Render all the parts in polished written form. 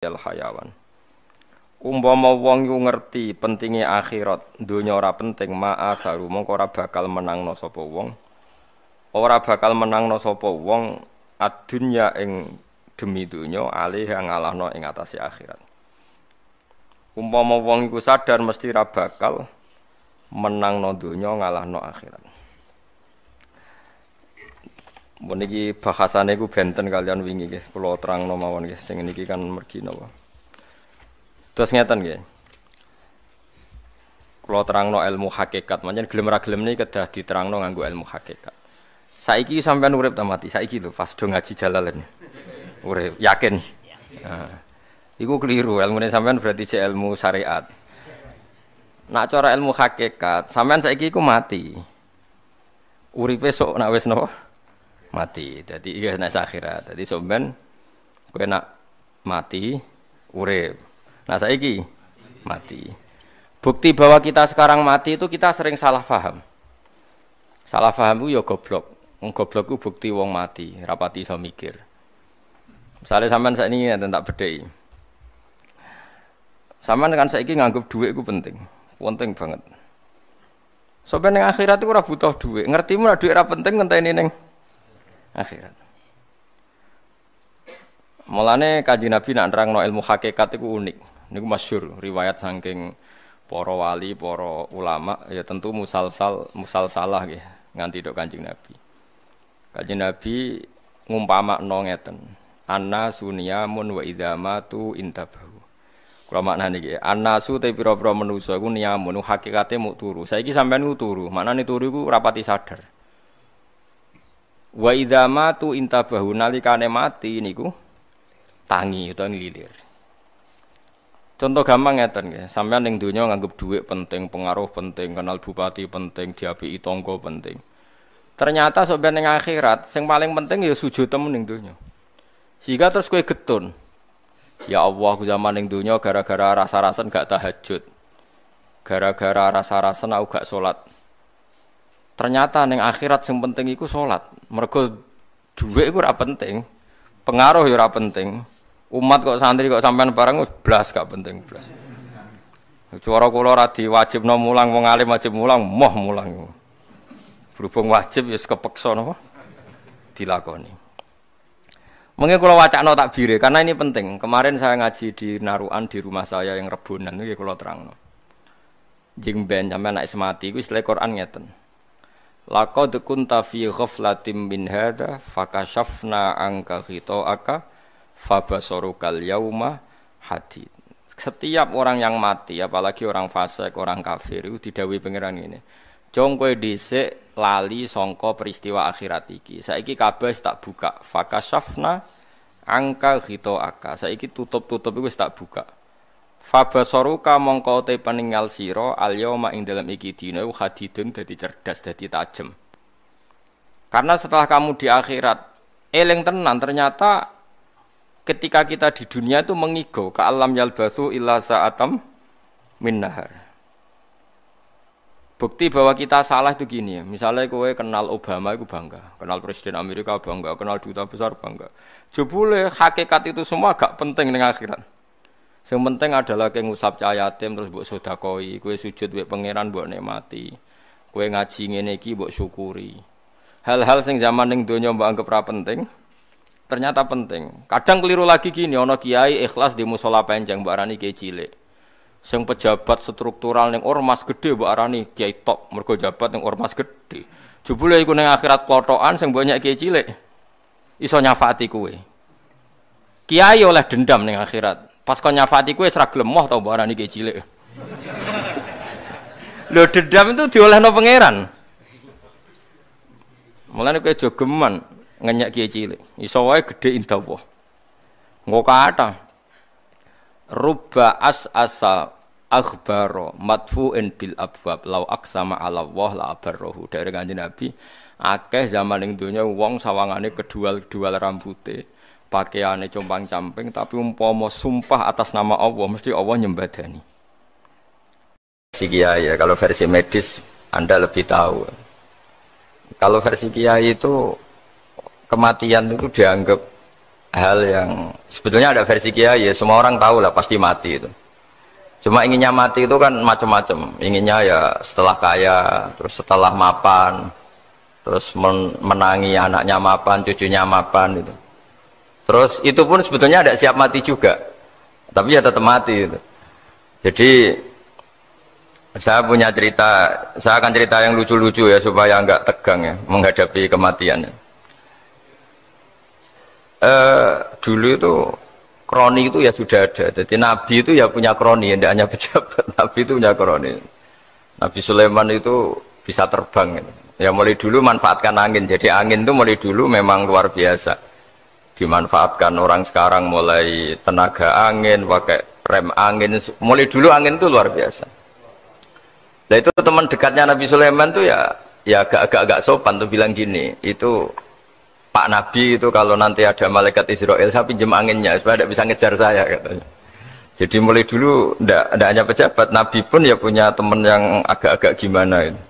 al hayawan. Umpama wong iku ngerti pentinge akhirat, donya ora penting, ma'asaru mongko ora bakal menangno sapa wong. Ora bakal menangno sapa wong adunya ing demi donya alih ngalahno ing atase akhirat. Umpama wong iku sadar mesti ora bakal menangno donya ngalahno akhirat. Meniki bahasane iku benten kalian wingi nggih, kula terangno mawon nggih, sing niki kan mergi napa. Terus ngeten nggih. Kula terangno ilmu hakikat, pancen gelem ra gelem niki kedah diterangno nganggo ilmu hakikat. Saiki sampean urip ta mati? Saiki lho pas do ngaji Jalalain. Urip, yakin. Nah, iku keliru, ilmune sampean berarti cek ilmu syariat. Nak cara ilmu hakikat, sampean saiki iku mati. Uripe sok nak wis napa? Mati. Jadi iya nek akhirat. Jadi sampean kowe nak mati urip. Nah saiki mati. Bukti bahwa kita sekarang mati itu kita sering salah paham. Salah paham itu ya goblok. Wong goblok ku bukti wong mati, rapati iso mikir. Misale sampean saiki enten tak bedheki. Sampean kan saiki nganggep dhuwit ku penting. Penting banget. Sampeyan ning akhirat iku ora butuh dhuwit. Ngertimu nek dhuwit ora penting ngenteni ning akhirat. Mulane Kanjeng Nabi nak nerangno ilmu hakikat iku unik. Niku masyhur riwayat saking para wali, para ulama ya tentu musalsalah nggih nganti tok Kanjeng Nabi. Kanjeng Nabi ngumpamakno ngeten. Anna sunyamun wa idzamatu intabahu. Kula maknane iki, annasu te pira-pira manusa iku niyamun hakikate muk turu. Saiki sampean ku turu, maknane turu iku rapati sadar. Wa idza matu intabahu nalikane mati niku tangi utawa nglilir. Contoh gampang ngeten nggih, sampeyan ning donya nganggep dhuwit penting, pengaruh penting, kenal bupati penting, diapiki tangga penting. Ternyata sampeyan ning akhirat sing paling penting ya sujud temen ning donya. Sehingga terus kowe getun. Ya Allah, ku zaman ning donya gara-gara rasa-rasen gak tahajud. Gara-gara rasa-rasen aku gak salat. Ternyata ning akhirat sing penting iku salat. Mergo dhuwit iku ora penting, pengaruh ya ora penting. Umat kok santri kok sampean barang blas gak penting blas. Cara kula ora diwajibno mulang, wong alim wajib mulang, moh mulang. Berhubung wajib ya kepeksa napa dilakoni. Mengke kula wacana takbire karena ini penting. Kemarin saya ngaji di Naruan di rumah saya yang Rebonan iki kula terangno. Jeng ben sampean nek mati iku istilah Quran ngeten. Laqad kunta fi ghaflatin min hadza fakashafna anka ghita'aka fabasarukal yauma hadid. Setiap orang yang mati, apalagi orang fasik, orang kafir itu didhawuhi pangeran ngene. Jong kowe dhisik lali sangka peristiwa akhirat iki. Saiki kabeh tak buka. Fakashafna anka ghita'aka. Saiki tutup-tutup iku wis tak buka. Fabasaruka mongko te peninggal sira al-yauma ing dalam iki dina hadidun dadi cerdas dadi tajem. Karena setelah kamu di akhirat eling tenan ternyata ketika kita di dunia itu mengigo ka alam yalbatsu illa sa'atam min nahar. Bukti bahwa kita salah itu gini ya. Misalnya kowe kenal Obama itu bangga, kenal Presiden Amerika bangga, kenal duta besar bangga. Jebule hakikat itu semua gak penting ning akhirat. Yang penting adalah kowe ngusap cah yatim terus mbok sedekoi, kowe sujud mbek pangeran mbok nikmati. Kowe ngaji ngene iki mbok syukuri. Hal-hal sing zaman ning donya mbok anggap ora penting, ternyata penting. Kadang keliru lagi gini, ana kiai ikhlas di musala panjang mbok arani kiai cilik. Sing pejabat struktural ning ormas gede mbok arani kiai top, mergo jabat ning ormas gede. Jebule iku ning akhirat klotokan sing banyak kiai cilik. Iso nyafaati kowe. Kiai oleh dendam ning akhirat. Pas kon nyafati kowe ora gelem moh ta mbok arani kiai cilik. Lho dendam itu diolehno pangeran. Mulane kowe jogeman ngenyek kiai cilik. Iso wae gedhe indawa. Engko kathah. Rubba asa akhbaro madfu'in bil abwab law aqsama ala Allah la abarrahu. Dari Kanjeng Nabi, akeh zaman ning donya wong sawangane kedual-kedual rambute. Pakaiannya compang-camping tapi umpama sumpah atas nama Allah mesti Allah nyembadani. Si kiai ya, kalau versi medis Anda lebih tahu. Kalau versi kiai itu kematian itu dianggap hal yang sebetulnya ada versi kiai ya semua orang tahu lah pasti mati itu. Cuma inginnya mati itu kan macam-macam. Inginnya ya setelah kaya, terus setelah mapan, terus menangi anaknya mapan, cucunya mapan itu. Terus itu pun sebetulnya ada siap mati juga, tapi ya tetap mati itu. Jadi saya punya cerita, saya akan cerita yang lucu-lucu ya supaya nggak tegang ya menghadapi kematian. Dulu itu kroni itu ya sudah ada. Jadi Nabi itu ya punya kroni, tidak hanya pejabat. Nabi itu punya kroni. Nabi Sulaiman itu bisa terbang. Ya mulai dulu manfaatkan angin. Jadi angin itu mulai dulu memang luar biasa. Dimanfaatkan orang sekarang mulai tenaga angin, pakai rem angin. Mulai dulu angin itu luar biasa. Nah itu teman dekatnya Nabi Sulaiman tuh ya agak sopan tuh bilang gini, itu Pak Nabi itu kalau nanti ada malaikat Israel saya pinjam anginnya supaya tidak bisa ngejar saya katanya. Jadi mulai dulu tidak hanya pejabat, Nabi pun ya punya teman yang agak-agak gimana itu.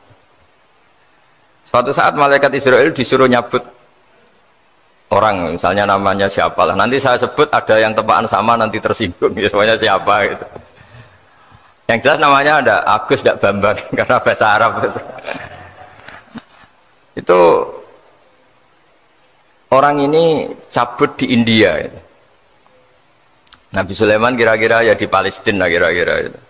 Suatu saat malaikat Israel disuruh nyabut orang, misalnya namanya siapalah. Nanti saya sebut ada yang tepaan sama nanti tersinggung, ya semuanya siapa gitu. Yang jelas namanya ada Agus tidak Bambang karena bahasa Arab itu. Orang ini cabut di India. Nabi Sulaiman kira-kira ya di Palestina kira-kira itu.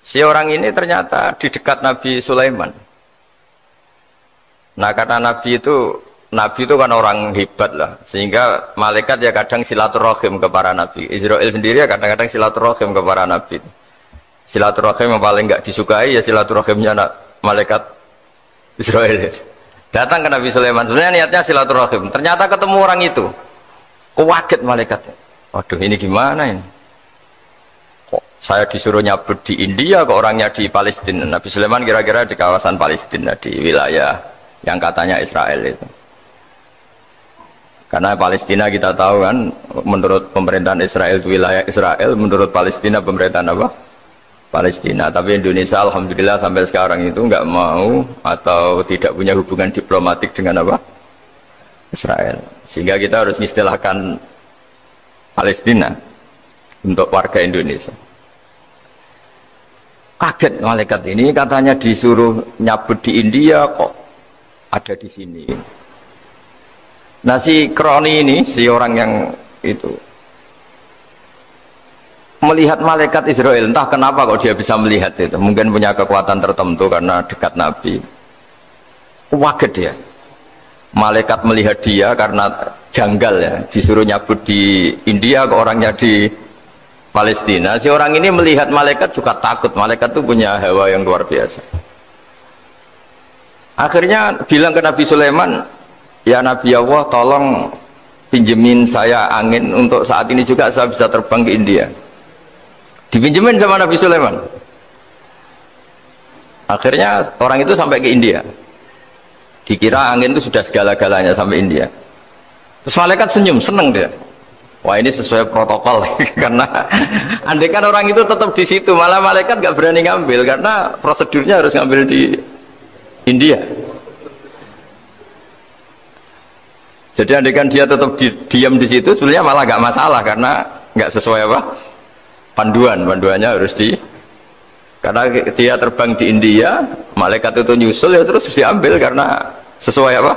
Si orang ini ternyata di dekat Nabi Sulaiman. Nah karena Nabi itu kan orang hebat lah, sehingga malaikat ya kadang silaturahim ke para Nabi. Israel sendiri ya kadang-kadang silaturahim ke para Nabi. Silaturahim yang paling nggak disukai ya silaturahimnya malaikat Israel. Datang ke Nabi Sulaiman, sebenarnya niatnya silaturahim. Ternyata ketemu orang itu, kaget malaikatnya. Waduh ini gimana ini? Kok saya disuruh nyabut di India, kok orangnya di Palestina? Nabi Sulaiman kira-kira di kawasan Palestina, di wilayah yang katanya Israel itu. Karena Palestina kita tahu kan, menurut pemerintahan Israel itu wilayah Israel, menurut Palestina pemerintahan apa? Palestina. Tapi Indonesia alhamdulillah sampai sekarang itu nggak mau atau tidak punya hubungan diplomatik dengan apa? Israel. Sehingga kita harus mengistilahkan Palestina untuk warga Indonesia. Kaget malaikat ini katanya disuruh nyabut di India kok ada di sini. Nah si kroni ini, si orang yang itu melihat malaikat Israel, entah kenapa kok dia bisa melihat itu, mungkin punya kekuatan tertentu karena dekat Nabi. Kaget dia, malaikat melihat dia karena janggal ya, disuruh nyabut di India ke orangnya di Palestina. Si orang ini melihat malaikat juga takut, malaikat itu punya hawa yang luar biasa. Akhirnya bilang ke Nabi Sulaiman, ya Nabi Allah tolong pinjemin saya angin untuk saat ini juga saya bisa terbang ke India. Dipinjemin sama Nabi Sulaiman. Akhirnya orang itu sampai ke India. Dikira angin itu sudah segala-galanya sampai India. Terus malaikat senyum, seneng dia. Wah ini sesuai protokol karena andai kan orang itu tetap di situ, malah malaikat nggak berani ngambil karena prosedurnya harus ngambil di India. Jadi andai kan dia tetap diam di situ, sebenarnya malah nggak masalah karena nggak sesuai apa? Panduannya harus karena dia terbang di India, malaikat itu nyusul ya terus diambil karena sesuai apa?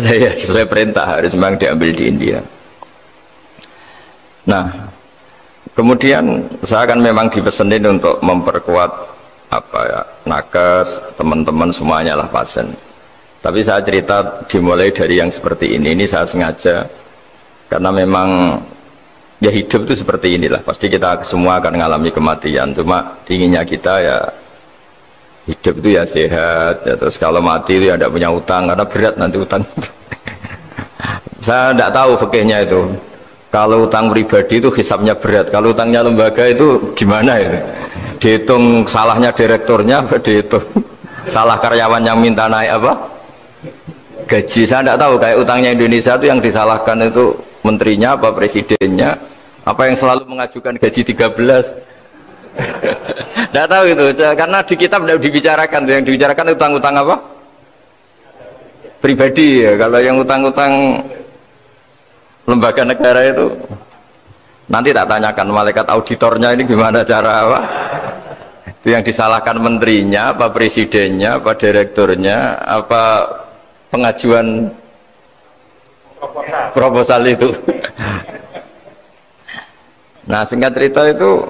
Ya, sesuai perintah harus memang diambil di India. Nah, kemudian saya akan memang dipesenin untuk memperkuat apa ya, nakes, teman-teman semuanya lah pasien. Tapi saya cerita dimulai dari yang seperti ini saya sengaja karena memang ya hidup itu seperti inilah, pasti kita semua akan mengalami kematian, cuma inginnya kita ya hidup itu ya sehat ya, terus kalau mati itu ya tidak punya utang karena berat nanti utang. Saya tidak tahu fikihnya itu, kalau utang pribadi itu hisabnya berat, kalau utangnya lembaga itu gimana itu, dihitung salahnya direkturnya, dihitung salah karyawan yang minta naik apa gaji. Saya tidak tahu kayak utangnya Indonesia itu yang disalahkan itu menterinya apa presidennya, apa yang selalu mengajukan gaji 13. Tidak tahu itu, karena di kitab tidak dibicarakan. Yang dibicarakan utang-utang apa? pribadi ya. Kalau yang utang-utang lembaga negara itu nanti tak tanyakan malaikat auditornya ini gimana cara apa? Itu yang disalahkan menterinya, apa presidennya, apa direkturnya, apa pengajuan proposal itu. Nah singkat cerita itu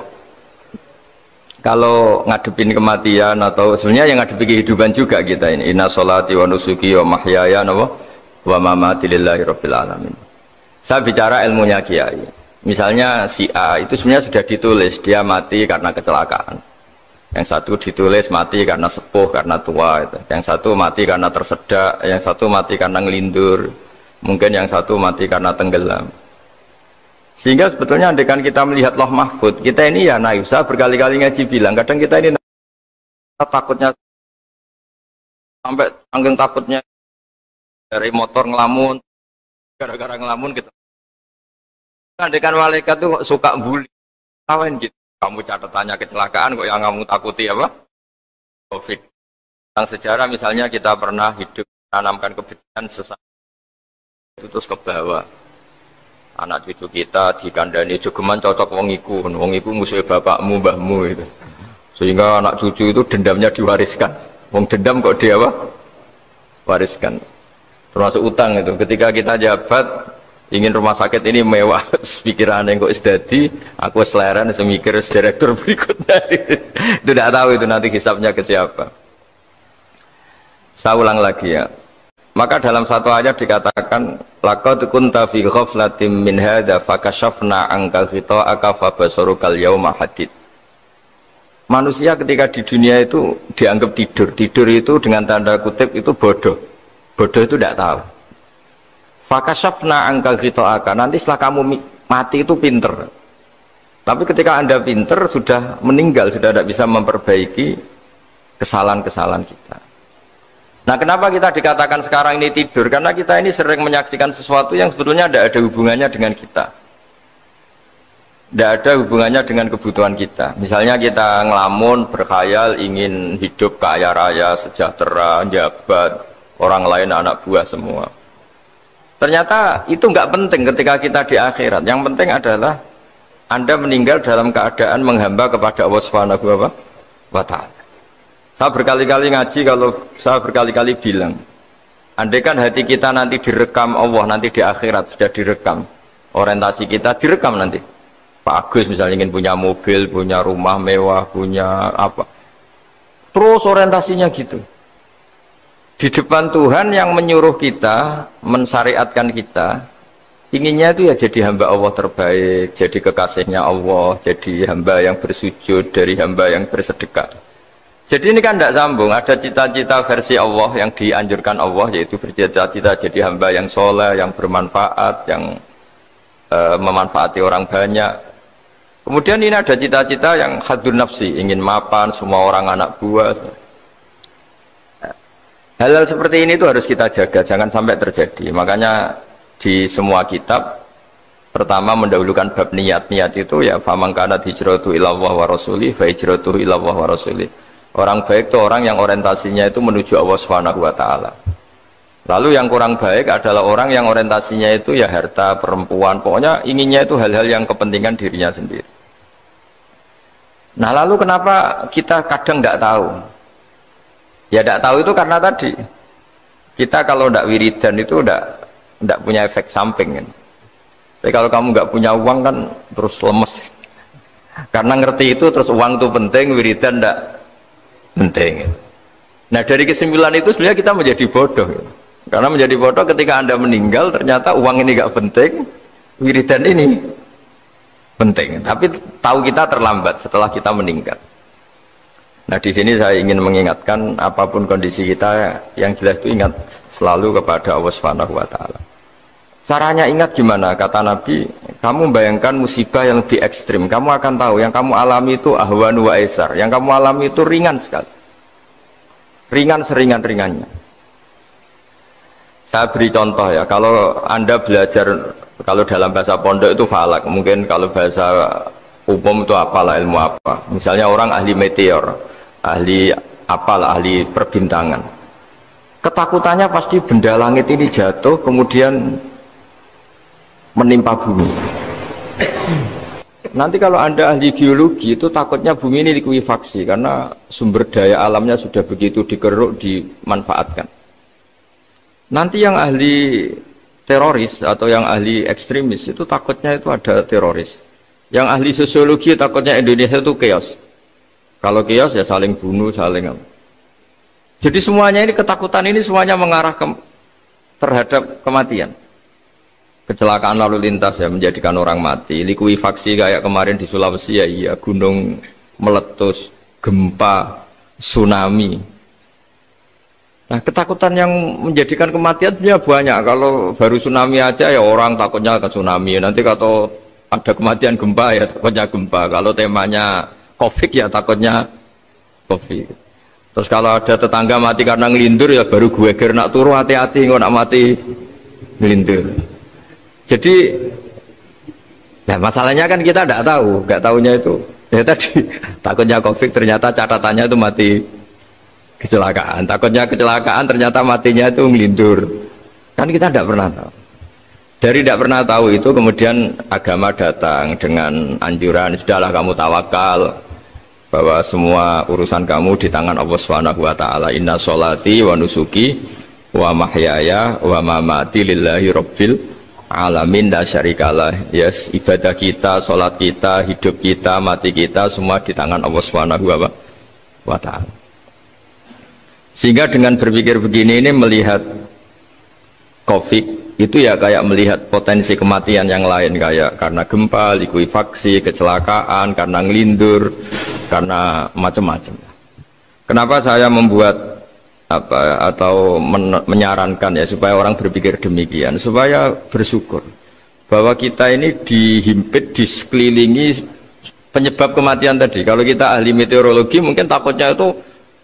kalau ngadepin kematian atau sebenarnya yang ngadepi kehidupan juga kita ini. Inna sholati wa nusuki wa mahyaya wa mamati lillahi rabbil alamin. Saya bicara ilmunya kiai. Misalnya si A itu sebenarnya sudah ditulis dia mati karena kecelakaan. Yang satu ditulis mati karena sepuh, karena tua. Itu. Yang satu mati karena tersedak, yang satu mati karena ngelindur. Mungkin yang satu mati karena tenggelam. Sehingga sebetulnya andaikan kita melihat Loh Mahfud, kita ini ya naif. Saya berkali-kali ngaji bilang, kadang kita ini takutnya sampai angin takutnya dari motor ngelamun. Gara-gara ngelamun gitu. Andaikan malaikat tuh suka bully, kawan gitu. Kamu catatannya kecelakaan kok yang kamu takuti apa? Covid. Tentang sejarah misalnya kita pernah hidup menanamkan kebencian sesama itu terus ke bawah. Anak cucu kita dikandani jogeman cocok wong iku musuh bapakmu, mbahmu itu. Sehingga anak cucu itu dendamnya diwariskan. Wong dendam kok dia apa? Wariskan. Termasuk utang itu. Ketika kita jabat ingin rumah sakit ini mewah, pikiran yang kok isdadi, aku seleran semikir direktur berikutnya. Itu tidak tahu itu nanti hisapnya ke siapa. Saya ulang lagi ya. Maka dalam satu ayat dikatakan laqad kunta fi ghaflatin min hadza fakashafna ankal ghita'aka fabasarukal yauma hadid. Manusia ketika di dunia itu dianggap tidur. Tidur itu dengan tanda kutip itu bodoh. Bodoh itu tidak tahu. Fakashafna ankal ghita'aka. Nanti setelah kamu mati itu pinter. Tapi ketika Anda pinter sudah meninggal, sudah tidak bisa memperbaiki kesalahan-kesalahan kita. Nah kenapa kita dikatakan sekarang ini tidur? Karena kita ini sering menyaksikan sesuatu yang sebetulnya tidak ada hubungannya dengan kita. Tidak ada hubungannya dengan kebutuhan kita. Misalnya kita ngelamun, berkhayal, ingin hidup kaya raya, sejahtera, jabat, orang lain anak buah semua. Ternyata itu nggak penting ketika kita di akhirat. Yang penting adalah Anda meninggal dalam keadaan menghamba kepada Allah Subhanahu wa Ta'ala. Saya berkali-kali ngaji, kalau saya berkali-kali bilang, andaikan hati kita nanti direkam Allah, nanti di akhirat sudah direkam, orientasi kita direkam nanti. Pak Agus misalnya ingin punya mobil, punya rumah mewah, punya apa, terus orientasinya gitu. Di depan Tuhan yang menyuruh kita, mensyariatkan kita, inginnya itu ya jadi hamba Allah terbaik, jadi kekasihnya Allah, jadi hamba yang bersujud, dari hamba yang bersedekah. Jadi ini kan tidak sambung, ada cita-cita versi Allah yang dianjurkan Allah, yaitu bercita-cita jadi hamba yang soleh, yang bermanfaat, yang memanfaati orang banyak. Kemudian ini ada cita-cita yang hadun nafsi, ingin mapan, semua orang anak buah. Hal-hal seperti ini itu harus kita jaga, jangan sampai terjadi. Makanya di semua kitab, pertama mendahulukan bab niat. Niat itu ya, faman kana hijratu ilallah wa rasulih, fa hijratuhu ilallah wa rasulih. Orang baik itu orang yang orientasinya itu menuju Allah Subhanahu wa Ta'ala. Lalu yang kurang baik adalah orang yang orientasinya itu ya harta, perempuan, pokoknya inginnya itu hal-hal yang kepentingan dirinya sendiri. Nah lalu kenapa kita kadang tidak tahu? Ya tidak tahu itu karena tadi kita kalau tidak wiridan itu tidak punya efek samping kan. Tapi kalau kamu nggak punya uang kan terus lemes. Karena ngerti itu terus uang itu penting, wiridan tidak penting. Nah dari kesimpulan itu sebenarnya kita menjadi bodoh. Karena menjadi bodoh ketika Anda meninggal ternyata uang ini nggak penting, wiridan ini penting. Tapi tahu kita terlambat setelah kita meninggal. Nah di sini saya ingin mengingatkan apapun kondisi kita yang jelas itu ingat selalu kepada Allah Subhanahu wa Ta'ala. Caranya ingat gimana? Kata Nabi, kamu bayangkan musibah yang lebih ekstrim, kamu akan tahu yang kamu alami itu ahwanu wa aisar, yang kamu alami itu ringan sekali, ringan seringan-ringannya. Saya beri contoh ya, kalau Anda belajar, kalau dalam bahasa pondok itu falak, mungkin kalau bahasa umum itu apalah, ilmu apa, misalnya orang ahli meteor, ahli apalah, ahli perbintangan. Ketakutannya pasti benda langit ini jatuh kemudian menimpa bumi. Nanti kalau Anda ahli geologi itu takutnya bumi ini likuifaksi karena sumber daya alamnya sudah begitu dikeruk, dimanfaatkan. Nanti yang ahli teroris atau yang ahli ekstremis itu takutnya itu ada teroris. Yang ahli sosiologi takutnya Indonesia itu chaos. Kalau chaos ya saling bunuh, saling apa. Jadi semuanya ini ketakutan ini semuanya mengarah terhadap kematian. Kecelakaan lalu lintas ya menjadikan orang mati, likuifaksi kayak kemarin di Sulawesi ya iya, gunung meletus, gempa, tsunami. Nah ketakutan yang menjadikan kematian ya banyak. Kalau baru tsunami aja ya orang takutnya ke tsunami. Nanti kalau ada kematian gempa ya takutnya gempa. Kalau temanya COVID ya takutnya COVID. Terus kalau ada tetangga mati karena ngelindur ya baru gue nak turu hati-hati nggak nak mati ngelindur. Jadi, nah masalahnya kan kita tidak tahu, nggak tahunya itu. Ya tadi takutnya COVID ternyata catatannya itu mati kecelakaan. Takutnya kecelakaan ternyata matinya itu ngelindur. Kan kita tidak pernah tahu. Dari tidak pernah tahu itu kemudian agama datang dengan anjuran sudahlah kamu tawakal bahwa semua urusan kamu di tangan Allah Subhanahu wa taala. Inna sholati wa nusuki wa mahyaya wa mamati lillahi rabbil alamin la syarikalah. Yes, ibadah kita, sholat kita, hidup kita, mati kita semua di tangan Allah Subhanahu wa taala. Sehingga dengan berpikir begini ini melihat COVID itu ya kayak melihat potensi kematian yang lain kayak karena gempa, likuifaksi, kecelakaan, karena ngelindur, karena macam-macam. Kenapa saya membuat atau menyarankan ya supaya orang berpikir demikian, supaya bersyukur bahwa kita ini dihimpit, disekelilingi penyebab kematian tadi. Kalau kita ahli meteorologi mungkin takutnya itu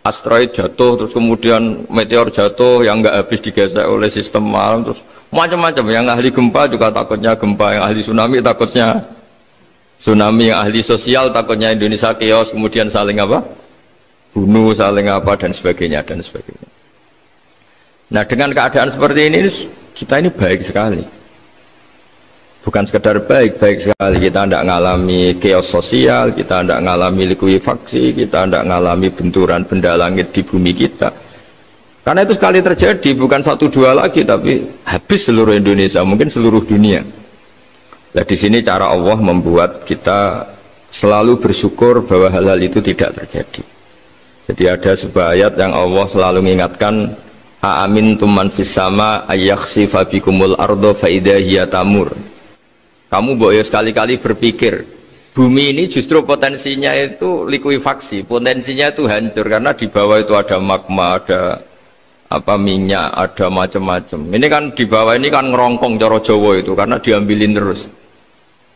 asteroid jatuh, terus kemudian meteor jatuh yang nggak habis digesek oleh sistem alam, terus macam-macam. Yang ahli gempa juga takutnya gempa, yang ahli tsunami takutnya tsunami, yang ahli sosial takutnya Indonesia chaos, kemudian saling apa? Bunuh, saling apa dan sebagainya dan sebagainya. Nah dengan keadaan seperti ini kita ini baik sekali. Bukan sekedar baik sekali. Kita tidak mengalami chaos sosial, kita tidak mengalami likuifaksi, kita tidak mengalami benturan benda langit di bumi kita. Karena itu sekali terjadi bukan 1-2 lagi, tapi habis seluruh Indonesia, mungkin seluruh dunia. Nah di sini cara Allah membuat kita selalu bersyukur bahwa hal-hal itu tidak terjadi. Jadi ada sebuah ayat yang Allah selalu mengingatkan, a'amintum man fis sama ayakhsifa bikumul ardo fa idza hiya tamur. Kamu boleh sekali-kali berpikir bumi ini justru potensinya itu likuifaksi, potensinya itu hancur karena di bawah itu ada magma, ada apa minyak, ada macam-macam. Ini kan di bawah ini kan ngerongkong cara Jawa itu karena diambilin terus.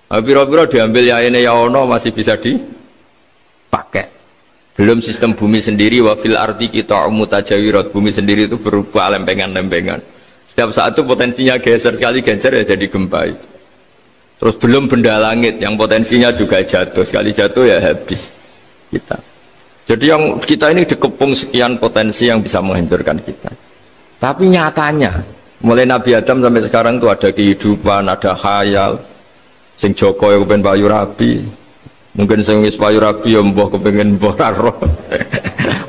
Piro-piro diambil ya ini ya ono masih bisa dipakai. Belum sistem bumi sendiri, wafil arti kita mutajawirat, bumi sendiri itu berupa lempengan-lempengan. Setiap saat itu potensinya geser, sekali geser ya jadi gempa itu. Terus belum benda langit yang potensinya juga jatuh, sekali jatuh ya habis kita. Jadi yang kita ini dikepung sekian potensi yang bisa menghancurkan kita. Tapi nyatanya, mulai Nabi Adam sampai sekarang itu ada kehidupan, ada khayal. Sing Joko yang kepengen payu rabi, mungkin sing wis payu rabi ya mbah kepengen mbah roh.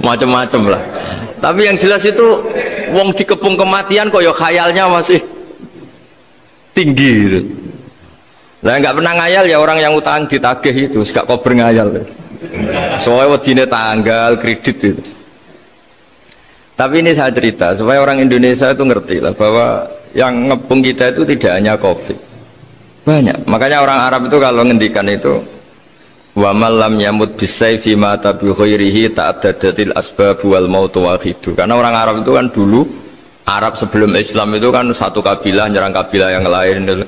Macam-macam lah. Tapi yang jelas itu wong dikepung kematian kok ya khayalnya masih tinggi gitu. Lah nggak pernah ngayal ya orang yang utang ditagih itu, gak kober ngayal. Soalnya wedine tanggal kredit itu. Tapi ini saya cerita supaya orang Indonesia itu ngerti lah bahwa yang ngepung kita itu tidak hanya COVID. Banyak. Makanya orang Arab itu kalau ngendikan itu wa malam yamut bisayfi mata bi khairihi ta'addadatil asbab wal maut wahidu. Karena orang Arab itu kan dulu Arab sebelum Islam itu kan satu kabilah nyerang kabilah yang lain.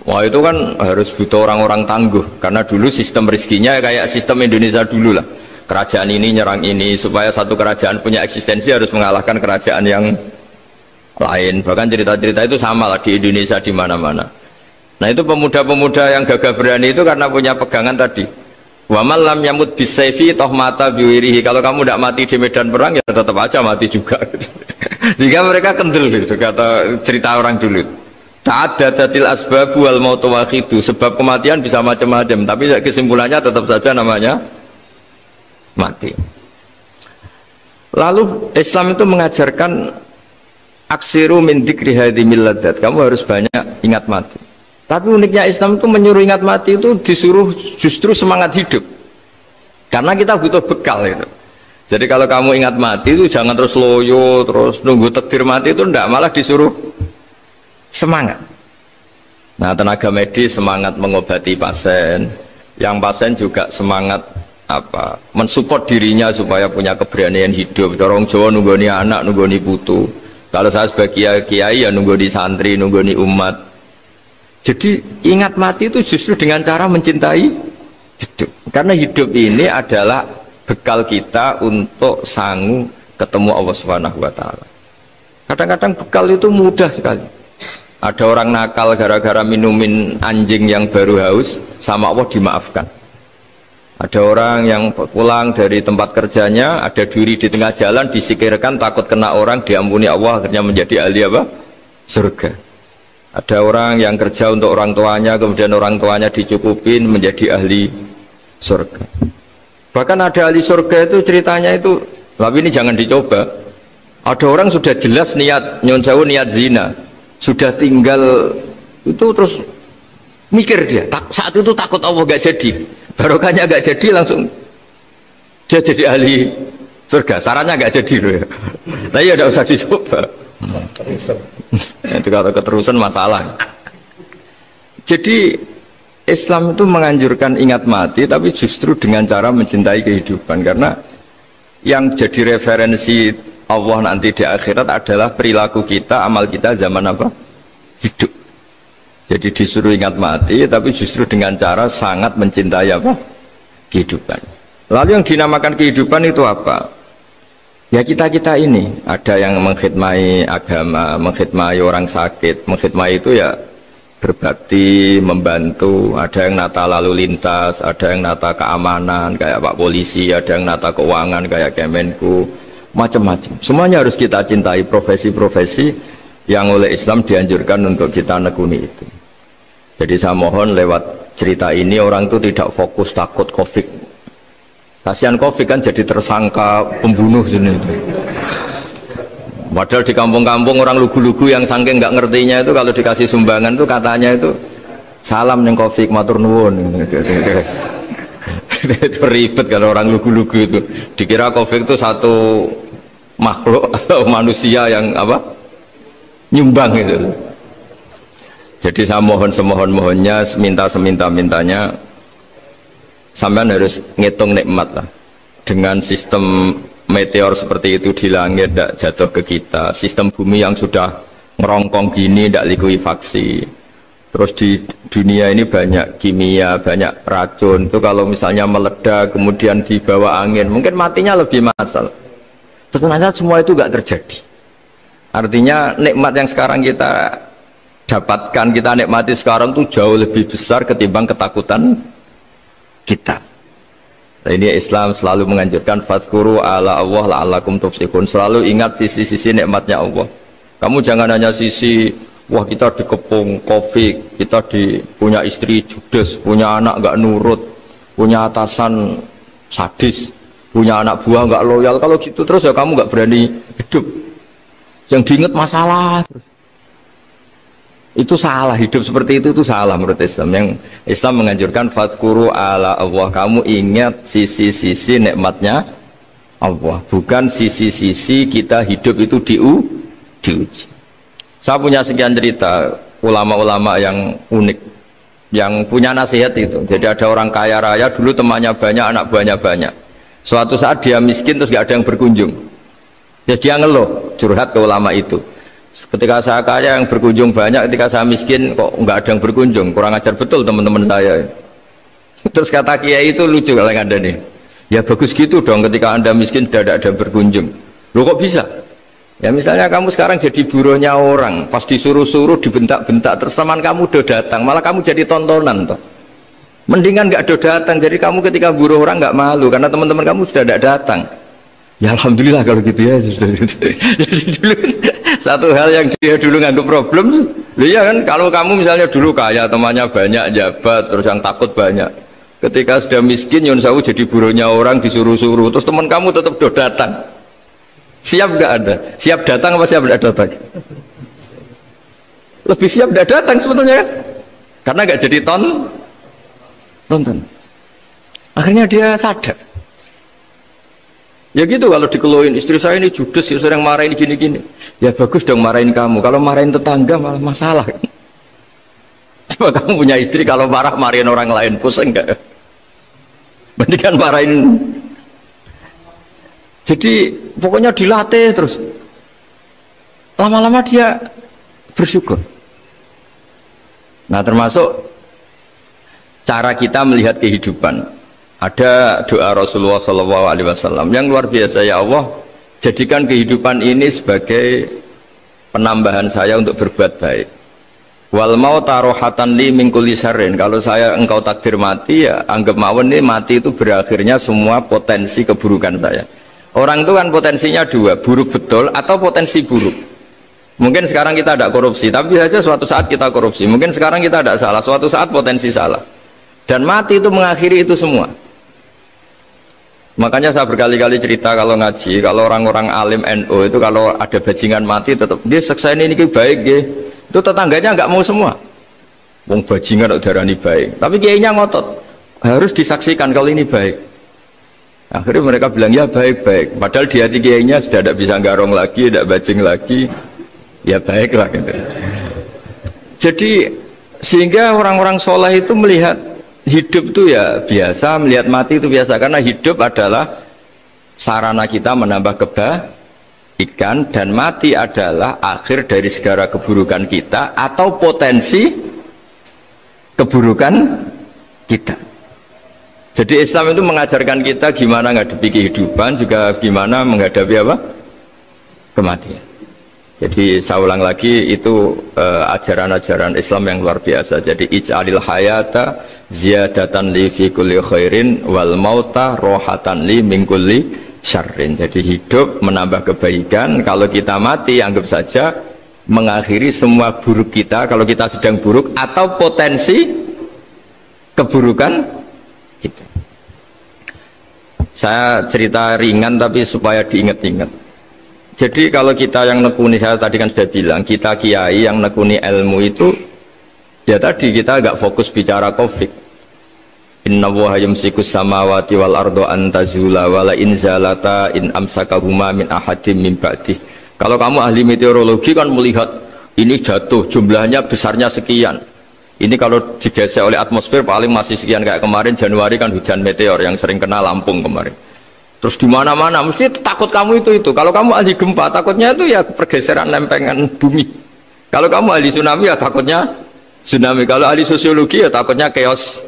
Wah itu kan harus butuh orang-orang tangguh karena dulu sistem rezekinya kayak sistem Indonesia dulu lah. Kerajaan ini nyerang ini supaya satu kerajaan punya eksistensi harus mengalahkan kerajaan yang lain. Bahkan cerita-cerita itu sama lah di Indonesia di mana-mana. Nah itu pemuda-pemuda yang gagah berani itu karena punya pegangan tadi. Wa man lam yamut bisayfi toh mata biwirihi. Kalau kamu tidak mati di medan perang ya tetap aja mati juga. Sehingga mereka kendel gitu, kata cerita orang dulu. Ta'addadatil asbabu wal mautu wahidu. Sebab kematian bisa macam-macam, tapi kesimpulannya tetap saja namanya mati. Lalu Islam itu mengajarkan aksiru min dzikri hadhimil ladzat. Kamu harus banyak ingat mati. Tapi uniknya Islam itu menyuruh ingat mati itu disuruh justru semangat hidup. Karena kita butuh bekal itu. Jadi kalau kamu ingat mati itu jangan terus loyo, terus nunggu takdir mati itu enggak, malah disuruh semangat. Nah, tenaga medis semangat mengobati pasien, yang pasien juga semangat apa? Mensupport dirinya supaya punya keberanian hidup. Orang Jawa nunggoni anak, nunggoni putu. Kalau saya sebagai kiai ya nunggoni santri, nunggoni umat. Jadi ingat mati itu justru dengan cara mencintai hidup. Karena hidup ini adalah bekal kita untuk sanggup ketemu Allah Subhanahu wa taala. Kadang-kadang bekal itu mudah sekali. Ada orang nakal gara-gara minumin anjing yang baru haus, sama Allah dimaafkan. Ada orang yang pulang dari tempat kerjanya, ada duri di tengah jalan, disikirkan takut kena orang, diampuni Allah, akhirnya menjadi ahli apa? Surga. Ada orang yang kerja untuk orang tuanya, kemudian orang tuanya dicukupin menjadi ahli surga. Bahkan ada ahli surga itu ceritanya itu, tapi ini jangan dicoba. Ada orang sudah jelas niat nyon sewu, niat zina, sudah tinggal itu terus mikir dia, saat itu takut Allah gak jadi, barokahnya gak jadi, langsung dia jadi ahli surga. Sarannya gak jadi loh ya. Tapi ya tidak usah dicoba. Itu kalau keterusan masalah. Jadi Islam itu menganjurkan ingat mati, tapi justru dengan cara mencintai kehidupan. Karena yang jadi referensi Allah nanti di akhirat adalah perilaku kita, amal kita zaman apa? Hidup. Jadi disuruh ingat mati, tapi justru dengan cara sangat mencintai apa? Kehidupan. Lalu yang dinamakan kehidupan itu apa? Ya kita-kita ini. Ada yang mengkhidmati agama, mengkhidmati orang sakit, mengkhidmati itu ya berbakti, membantu. Ada yang nata lalu lintas, ada yang nata keamanan kayak Pak Polisi, ada yang nata keuangan kayak Kemenku, macam-macam. Semuanya harus kita cintai, profesi-profesi yang oleh Islam dianjurkan untuk kita nekuni itu. Jadi saya mohon lewat cerita ini orang itu tidak fokus takut Covid. Kasihan Covid kan jadi tersangka pembunuh sini. Padahal di kampung-kampung orang lugu-lugu yang saking nggak ngertinya itu kalau dikasih sumbangan tuh katanya itu salam yang Covid matur nuwun. Itu ribet kalau orang lugu-lugu itu. Dikira Covid itu satu makhluk atau manusia yang apa? Nyumbang itu. Jadi saya mohon semohon-mohonnya, seminta-mintanya sampean harus ngitung nikmat lah. Dengan sistem meteor seperti itu di langit tidak jatuh ke kita, sistem bumi yang sudah ngerongkong gini tidak likuifaksi, terus di dunia ini banyak kimia, banyak racun itu kalau misalnya meledak kemudian dibawa angin mungkin matinya lebih masalah. Ternyata semua itu nggak terjadi. Artinya nikmat yang sekarang kita dapatkan, kita nikmati sekarang itu jauh lebih besar ketimbang ketakutan kita. Nah, ini Islam selalu menganjurkan fadzkuru ala Allah la'allakum tuflihun. Selalu ingat sisi-sisi nikmatnya Allah. Kamu jangan hanya sisi wah kita dikepung Covid, kita punya istri judes, punya anak nggak nurut, punya atasan sadis, punya anak buah nggak loyal. Kalau gitu terus ya kamu nggak berani hidup. Yang diingat masalah terus. Itu salah, hidup seperti itu salah menurut Islam. Yang Islam menganjurkan fadzkuru ala Allah, kamu ingat sisi-sisi nikmatnya Allah, bukan sisi-sisi kita hidup itu diuji. Saya punya sekian cerita ulama-ulama yang unik, yang punya nasihat itu. Jadi ada orang kaya raya dulu temannya banyak, anak buahnya banyak. Suatu saat dia miskin terus gak ada yang berkunjung. Jadi dia ngeluh, curhat ke ulama itu. Ketika saya kaya yang berkunjung banyak, ketika saya miskin kok nggak ada yang berkunjung, kurang ajar betul teman-teman saya. Terus kata kiai itu lucu kalau ada nih, ya bagus gitu dong ketika anda miskin tidak ada yang berkunjung. Loh kok bisa? Ya misalnya kamu sekarang jadi buruhnya orang, pas disuruh-suruh dibentak-bentak, terus teman kamu udah datang, malah kamu jadi tontonan toh. Mendingan nggak ada datang, jadi kamu ketika buruh orang nggak malu karena teman-teman kamu sudah tidak datang. Ya alhamdulillah kalau gitu ya. Jadi dulu satu hal yang dia dulu nganggap problem, ya kan kalau kamu misalnya dulu kaya, temannya banyak, jabat, terus yang takut banyak. Ketika sudah miskin, Yun Sawu jadi burunya orang disuruh-suruh, terus teman kamu tetap do datang. Siap nggak ada? Siap datang apa siap nggak datang? Lebih siap nggak datang sebetulnya kan? Karena nggak jadi tonton. Akhirnya dia sadar. Ya gitu kalau dikeluhin istri saya ini judes ya sering marahin gini-gini. Ya bagus dong marahin kamu. Kalau marahin tetangga malah masalah. Coba kamu punya istri kalau marah marahin orang lain pusing enggak? Mendingan marahin. Jadi pokoknya dilatih terus. Lama-lama dia bersyukur. Nah termasuk cara kita melihat kehidupan. Ada doa Rasulullah SAW yang luar biasa, ya Allah jadikan kehidupan ini sebagai penambahan saya untuk berbuat baik. Wal mauta rohatan li min kulli syarrin. Kalau saya engkau takdir mati ya anggap mawon ini mati itu berakhirnya semua potensi keburukan saya. Orang itu kan potensinya dua, buruk betul atau potensi buruk. Mungkin sekarang kita tidak korupsi, tapi saja suatu saat kita korupsi. Mungkin sekarang kita tidak salah, suatu saat potensi salah. Dan mati itu mengakhiri itu semua. Makanya saya berkali-kali cerita kalau ngaji, kalau orang-orang alim NU itu kalau ada bajingan mati tetap dia seksa ini baik ya. Itu tetangganya nggak mau semua. Wong bajingan darah ini baik, tapi kiainya ngotot harus disaksikan kalau ini baik. Akhirnya mereka bilang ya baik-baik. Padahal di hati kiainya sudah tidak bisa garong lagi, tidak bajing lagi, ya baiklah gitu. Jadi sehingga orang-orang soleh itu melihat hidup itu ya biasa, melihat mati itu biasa, karena hidup adalah sarana kita menambah kebaikan dan mati adalah akhir dari segala keburukan kita atau potensi keburukan kita. Jadi Islam itu mengajarkan kita gimana menghadapi kehidupan, juga gimana menghadapi apa? Kematian. Jadi saya ulang lagi itu ajaran-ajaran Islam yang luar biasa. Jadi ij'alil hayata ziyadatan li fi kulli khairin wal mauta rohatan li min kulli syarrin. Jadi hidup menambah kebaikan, kalau kita mati anggap saja mengakhiri semua buruk kita kalau kita sedang buruk atau potensi keburukan kita. Saya cerita ringan tapi supaya diingat-ingat. Jadi kalau kita yang nekuni, saya tadi kan sudah bilang, kita kiai yang nekuni ilmu itu, ya tadi kita agak fokus bicara COVID. Inna Allaha yumsikus samawati wal ardo antazula wala inzalata in amsakahuma min ahadim min ba'dih. Kalau kamu ahli meteorologi kan melihat ini jatuh jumlahnya besarnya sekian. Ini kalau digeser oleh atmosfer paling masih sekian, kayak kemarin Januari kan hujan meteor yang sering kena Lampung kemarin. Terus di mana-mana mesti takut kamu itu. Kalau kamu ahli gempa takutnya itu ya pergeseran lempengan bumi. Kalau kamu ahli tsunami ya takutnya tsunami. Kalau ahli sosiologi ya takutnya chaos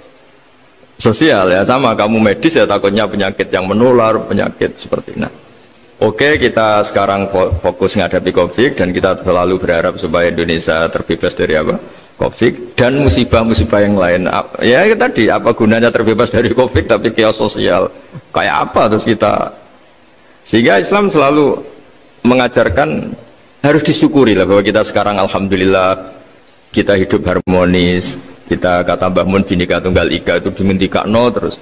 sosial ya, sama kamu medis ya takutnya penyakit yang menular, penyakit seperti ini. Oke, kita sekarang fokus menghadapi COVID dan kita selalu berharap supaya Indonesia terbebas dari apa? COVID dan musibah-musibah yang lain. Ya tadi apa gunanya terbebas dari COVID tapi chaos sosial kayak apa terus kita. Sehingga Islam selalu mengajarkan harus disyukuri lah bahwa kita sekarang alhamdulillah kita hidup harmonis. Kita kata Mbah Mun Bhinneka Tunggal Ika itu dimentikakno terus.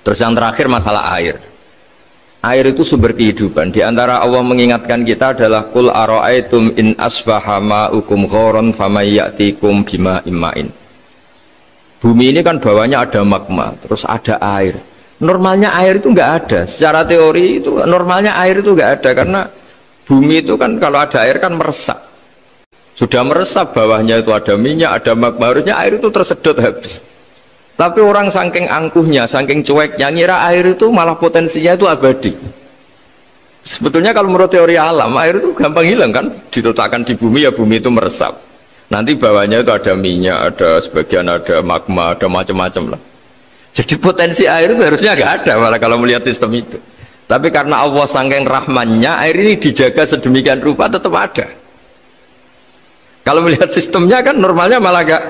Terus yang terakhir masalah air. Air itu sumber kehidupan. Di antara Allah mengingatkan kita adalah Qul ara'aitum in asbaha ma'ukum ghoron famayyatikum bima immain. Bumi ini kan bawahnya ada magma, terus ada air. Normalnya air itu nggak ada. Secara teori itu normalnya air itu nggak ada karena bumi itu kan kalau ada air kan meresap. Sudah meresap bawahnya itu ada minyak, ada magma, harusnya air itu tersedot habis. Tapi orang saking angkuhnya, saking cueknya, ngira air itu malah potensinya itu abadi. Sebetulnya kalau menurut teori alam, air itu gampang hilang kan, diletakkan di bumi ya bumi itu meresap. Nanti bawahnya itu ada minyak, ada sebagian ada magma, ada macam-macam lah. Jadi potensi air itu harusnya nggak ada malah kalau melihat sistem itu. Tapi karena Allah saking rahmannya, air ini dijaga sedemikian rupa tetap ada. Kalau melihat sistemnya kan normalnya malah nggak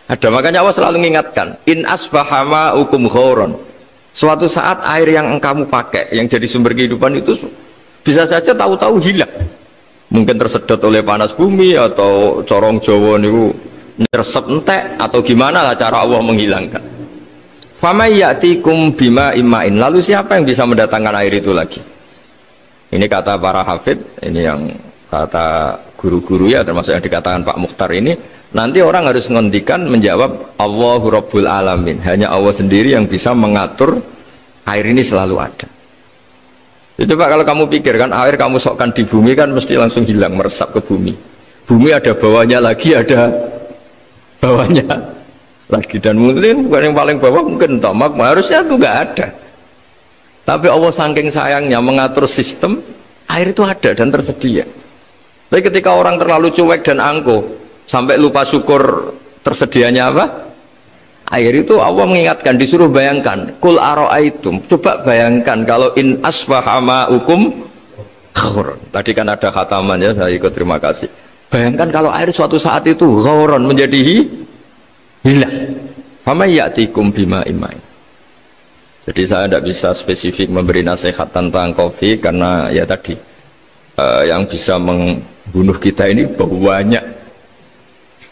ada. Makanya Allah selalu mengingatkan in asbahama ukum ghoron, Suatu saat air yang kamu pakai, yang jadi sumber kehidupan itu bisa saja tahu-tahu hilang. Mungkin tersedot oleh panas bumi atau corong Jawa niku nyeresep entek atau gimana lah cara Allah menghilangkan. Famay ya'tikum bima imma'in. Lalu siapa yang bisa mendatangkan air itu lagi? Ini kata para hafid, ini yang kata guru-guru ya, termasuk yang dikatakan Pak Mukhtar ini. Nanti orang harus ngendikan menjawab Allahu Rabbul Alamin. Hanya Allah sendiri yang bisa mengatur air ini selalu ada. Ya, coba kalau kamu pikirkan air kamu sokkan di bumi kan mesti langsung hilang, meresap ke bumi. Bumi ada bawahnya lagi, ada bawahnya lagi, dan mungkin bukan yang paling bawah, mungkin tomak, harusnya itu nggak ada. Tapi Allah saking sayangnya mengatur sistem air itu ada dan tersedia. Tapi ketika orang terlalu cuek dan angkuh sampai lupa syukur tersedianya apa? Air itu Allah mengingatkan, disuruh bayangkan, kul aro'aitum, coba bayangkan kalau in asbaha ma'ukum ghauron. Tadi kan ada khataman ya, saya ikut, terima kasih. Bayangkan kalau air suatu saat itu ghauron, menjadi hilang. Fama ya'tikum bima imain. Jadi saya tidak bisa spesifik memberi nasihat tentang kopi karena ya tadi yang bisa membunuh kita ini banyak.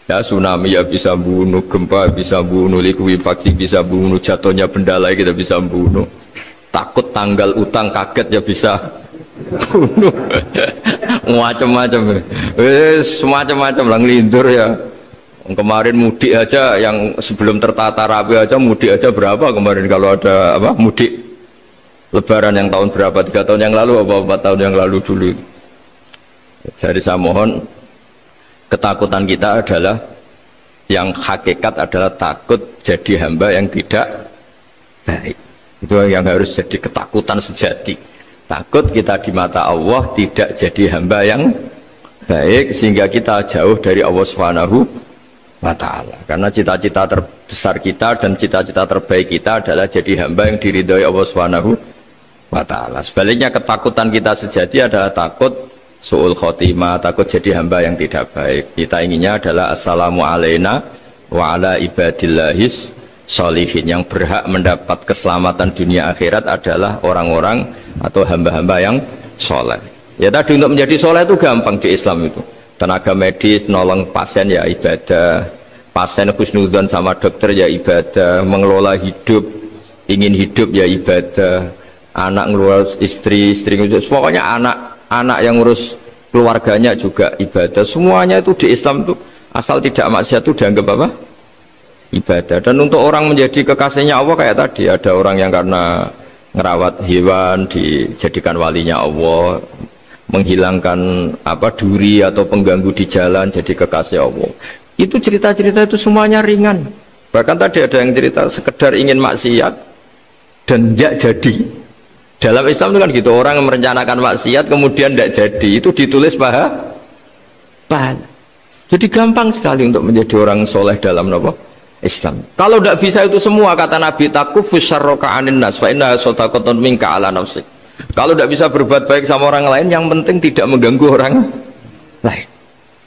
Ya, tsunami ya bisa bunuh, gempa bisa bunuh, likuifaksi bisa bunuh, jatuhnya benda lain kita bisa bunuh, takut tanggal utang kaget ya bisa bunuh. Macam-macam, semacam-macam lah, ngelindur ya. Kemarin mudik aja, yang sebelum tertata rapi aja mudik aja berapa kemarin, kalau ada apa mudik lebaran yang tahun berapa, 3 tahun yang lalu apa 4 tahun yang lalu dulu. Jadi saya mohon, ketakutan kita adalah yang hakikat adalah takut jadi hamba yang tidak baik. Itu yang harus jadi ketakutan sejati. Takut kita di mata Allah tidak jadi hamba yang baik, sehingga kita jauh dari Allah Subhanahu wa ta'ala. Karena cita-cita terbesar kita dan cita-cita terbaik kita adalah jadi hamba yang diridhoi Allah Subhanahu wa ta'ala. Sebaliknya ketakutan kita sejati adalah takut su'ul khotimah, takut jadi hamba yang tidak baik. Kita inginnya adalah assalamu alaina wa ala ibadillahis sholihin. Yang berhak mendapat keselamatan dunia akhirat adalah orang-orang atau hamba-hamba yang soleh. Ya tadi, untuk menjadi soleh itu gampang di Islam itu. Tenaga medis nolong pasien ya ibadah, pasien husnudzon sama dokter ya ibadah, mengelola hidup, ingin hidup ya ibadah, anak ngurus istri, pokoknya anak yang ngurus keluarganya juga ibadah. Semuanya itu di Islam itu asal tidak maksiat itu dianggap apa? Ibadah. Dan untuk orang menjadi kekasihnya Allah kayak tadi, ada orang yang karena ngerawat hewan dijadikan walinya Allah, menghilangkan apa duri atau pengganggu di jalan jadi kekasih Allah. Itu cerita-cerita itu semuanya ringan. Bahkan tadi ada yang cerita sekedar ingin maksiat dan tidak jadi. Dalam Islam itu kan gitu, orang yang merencanakan maksiat kemudian tidak jadi, itu ditulis pahala. Jadi gampang sekali untuk menjadi orang soleh dalam Islam. Kalau tidak bisa itu semua, kata Nabi, takufus syarroka anin nas fa inna sodaqatun minka ala nafsik. Kalau tidak bisa berbuat baik sama orang lain, yang penting tidak mengganggu orang lain.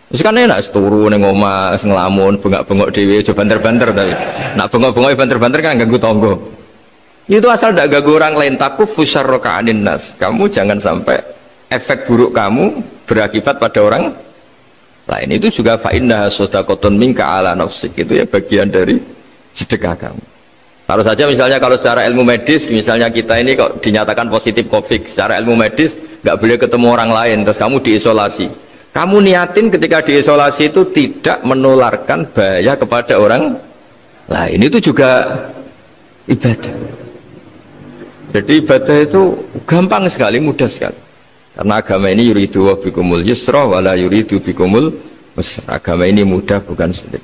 Terus kan enak turu ning omah ngelamun bengak-bengok dhewe aja banter-banter, tapi nak bengok-bengok banter-banter kan ganggu tangga. Itu asal tidak ganggu orang lain. Takufus syarroka anin nas. Kamu jangan sampai efek buruk kamu berakibat pada orang lain. Itu juga fa inna shadaqatun minka ala nafsik. Itu ya bagian dari sedekah kamu. Taruh saja misalnya kalau secara ilmu medis, misalnya kita ini kok dinyatakan positif COVID, secara ilmu medis nggak boleh ketemu orang lain, terus kamu diisolasi. Kamu niatin ketika diisolasi itu tidak menularkan bahaya kepada orang lain. Itu juga ibadah. Jadi ibadah itu gampang sekali, mudah sekali. Karena agama ini yuridu wa bikumul yusra wala yuridu bikumul usra. Agama ini mudah, bukan sulit.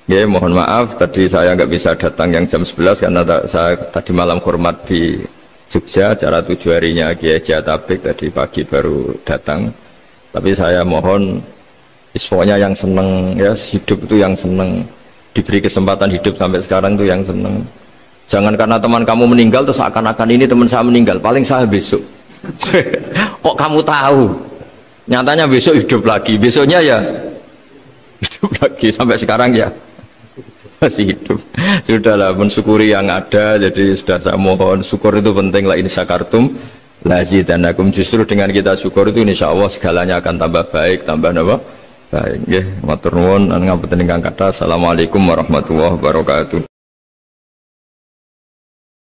Ya, mohon maaf tadi saya nggak bisa datang yang jam 11 karena saya tadi malam hormat di Jogja, acara 7 harinya Kiai Haji Atabik, tadi pagi baru datang. Tapi saya mohon pokoknya yang seneng ya, hidup itu yang seneng, diberi kesempatan hidup sampai sekarang itu yang seneng. Jangan karena teman kamu meninggal terus seakan-akan ini teman saya meninggal, paling saya besok. Kok kamu tahu? Nyatanya besok hidup lagi, besoknya ya hidup lagi, sampai sekarang ya masih hidup. Sudahlah mensyukuri yang ada, jadi sudah saya mohon syukur itu penting lah ini syakartum lazidanakum. Justru dengan kita syukur itu insya Allah segalanya akan tambah baik, tambah apa? Baik. Nggih, matur nuwun ngapunten ingkang kathah. Assalamualaikum warahmatullahi wabarakatuh.